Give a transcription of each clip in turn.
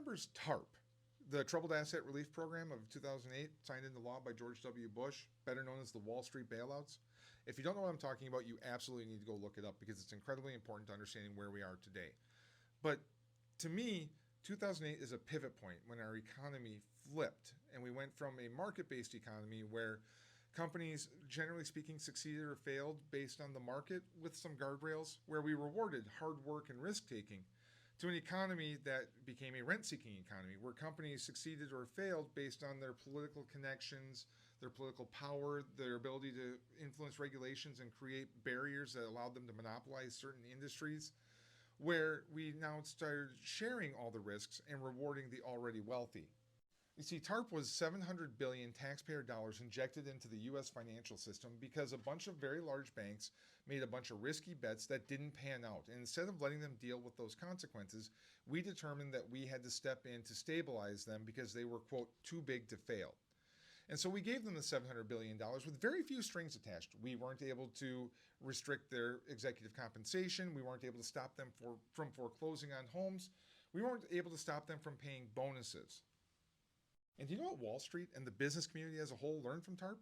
remembers TARP, the Troubled Asset Relief Program of 2008, signed into law by George W. Bush, better known as the Wall Street bailouts? If you don't know what I'm talking about, you absolutely need to go look it up because it's incredibly important to understanding where we are today. But to me, 2008 is a pivot point when our economy flipped and we went from a market based economy where companies, generally speaking, succeeded or failed based on the market with some guardrails, where we rewarded hard work and risk taking, to an economy that became a rent seeking economy where companies succeeded or failed based on their political connections, their political power, their ability to influence regulations and create barriers that allowed them to monopolize certain industries, where we now started sharing all the risks and rewarding the already wealthy. You see, TARP was 700 billion taxpayer dollars injected into the US financial system because a bunch of very large banks made a bunch of risky bets that didn't pan out. And instead of letting them deal with those consequences, we determined that we had to step in to stabilize them because they were, quote, too big to fail. And so we gave them the $700 billion with very few strings attached. We weren't able to restrict their executive compensation. We weren't able to stop them from foreclosing on homes. We weren't able to stop them from paying bonuses. And do you know what Wall Street and the business community as a whole learned from TARP?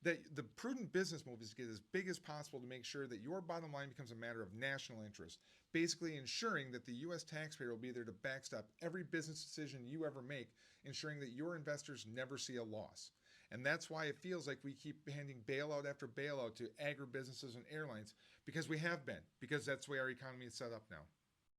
That the prudent business move is to get as big as possible to make sure that your bottom line becomes a matter of national interest, basically ensuring that the U.S. taxpayer will be there to backstop every business decision you ever make, ensuring that your investors never see a loss. And that's why it feels like we keep handing bailout after bailout to agribusinesses and airlines, because we have been, because that's the way our economy is set up now.